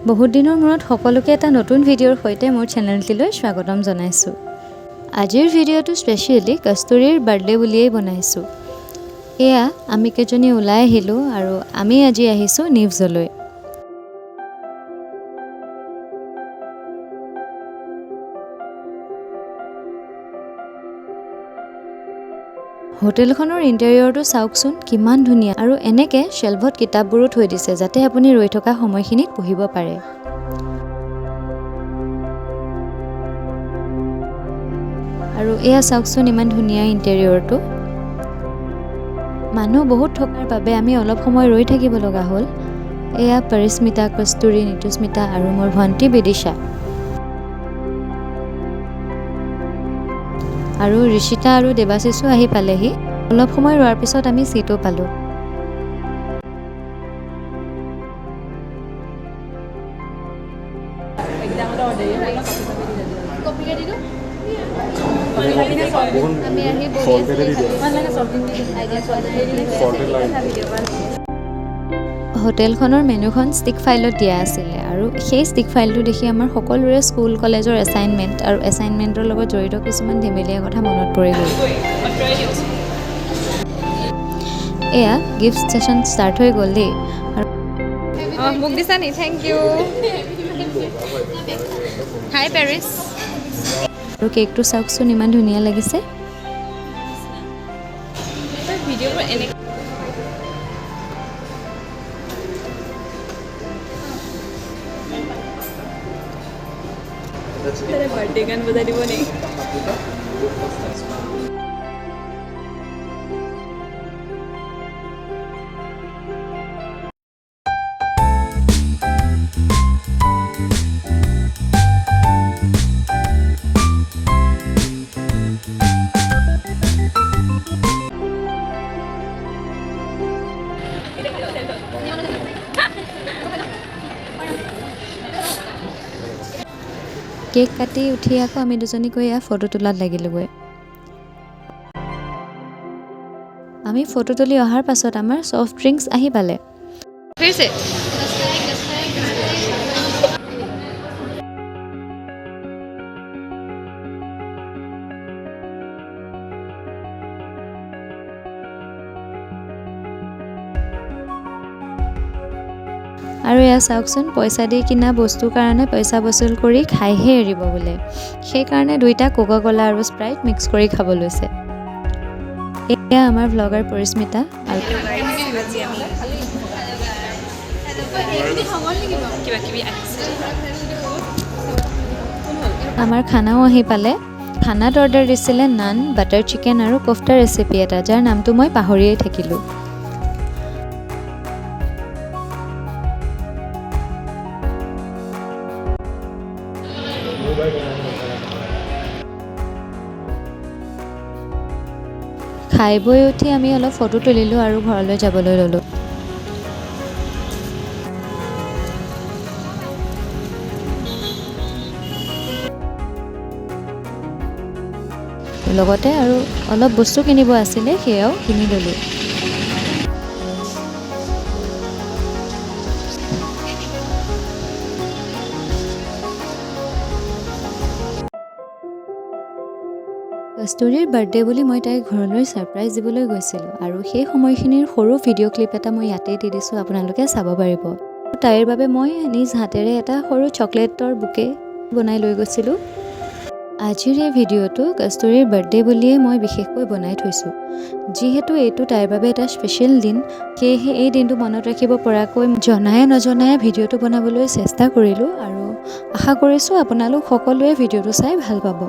বহুত দিনৰ মূৰত সকলোকে এটা নতুন ভিডিঅ'ৰ সৈতে মোৰ চেনেলটিলৈ স্বাগতম জনাইছোঁ। আজিৰ ভিডিঅ'টো স্পেচিয়েলি কস্তুৰীৰ বাৰ্থডে বুলিয়েই বনাইছোঁ। এয়া আমি কেইজনী ওলাই আহিলোঁ আৰু আমি আজি আহিছোঁ নিউজলৈ। হোটেলখনৰ ইণ্টেৰিয়ৰটো চাওকচোন কিমান ধুনীয়া আৰু এনেকৈ শ্বেলভত কিতাপবোৰো থৈ দিছে যাতে আপুনি ৰৈ থকা সময়খিনিত পঢ়িব পাৰে। আৰু এয়া চাওকচোন ইমান ধুনীয়া ইণ্টেৰিয়ৰটো। মানুহ বহুত থকাৰ বাবে আমি অলপ সময় ৰৈ থাকিব লগা হ'ল। এয়া পৰিস্মিতা, কস্তুৰী, নিতুস্মিতা আৰু মোৰ ভণ্টি বিদিশা। আৰু ঋষিতা আৰু দেৱাশিসো আহি পালেহি। অলপ সময় ৰোৱাৰ পিছত আমি চিটো পালোঁ। হোটেলখনৰ মেনুখন ষ্টিক ফাইলত দিয়া আছিলে আৰু সেই ষ্টিক ফাইলটো দেখি আমাৰ সকলোৰে স্কুল কলেজৰ এছাইনমেণ্ট আৰু এছাইনমেণ্টৰ লগত জড়িত কিছুমান ধেমেলীয়া কথা মনত পৰি গ'ল। এয়া গিফ্ট ছেশ্যন ষ্টাৰ্ট হৈ গ'ল দেই। মোক দিছা নি? Thank you. Hi Paris. আৰু কেকটো চাওকচোন ইমান ধুনীয়া লাগিছে। ভিডিঅ'বোৰ এনে বাৰ্থডে গান বজাই দিব নি? কেক কাটি উঠি আকৌ আমি দুজনী গৈ ফটো তোলাত লাগিলোগৈ। আমি ফটো তুলি অহাৰ পাছত আমাৰ ছফ্ট ড্ৰিংকছ আহি পালে। আৰু এয়া চাওকচোন পইচা দি কিনা বস্তুৰ কাৰণে পইচা বসুল কৰি খাইহে এৰিব বোলে। সেইকাৰণে দুইটা কোকা ক'লা আৰু স্প্ৰাইট মিক্স কৰি খাব লৈছে। এয়া আমাৰ ভ্লগাৰ পৰিস্মিতা আৰু আমাৰ খানাও আহি পালে। খানাত অৰ্ডাৰ দিছিলে নান, বাটাৰ চিকেন আৰু কোফটা ৰেচিপি এটা যাৰ নামটো মই পাহৰিয়েই থাকিলোঁ। খাই বৈ উঠি আমি অলপ ফটো তুলিলোঁ আৰু ঘৰলৈ যাবলৈ ল'লোঁ। লগতে আৰু অলপ বস্তু কিনিব আছিলে সেয়াও কিনি ল'লোঁ। কস্তুৰীৰ বাৰ্থডে বুলি মই তাইক ঘৰলৈ ছাৰপ্ৰাইজ দিবলৈ গৈছিলোঁ আৰু সেই সময়খিনিৰ সৰু ভিডিঅ' ক্লিপ এটা মই ইয়াতেই দি দিছোঁ, আপোনালোকে চাব পাৰিব। তাইৰ বাবে মই নিজ হাতেৰে এটা সৰু চকলেটৰ বুকে বনাই লৈ গৈছিলোঁ। আজিৰ এই ভিডিঅ'টো কস্তুৰীৰ বাৰ্থডে বুলিয়েই মই বিশেষকৈ বনাই থৈছোঁ। যিহেতু এইটো তাইৰ বাবে এটা স্পেচিয়েল দিন, সেয়েহে এই দিনটো মনত ৰাখিব পৰাকৈ জনায়ে নজনায়ে ভিডিঅ'টো বনাবলৈ চেষ্টা কৰিলোঁ আৰু আশা কৰিছোঁ আপোনালোক সকলোৱে ভিডিঅ'টো চাই ভাল পাব।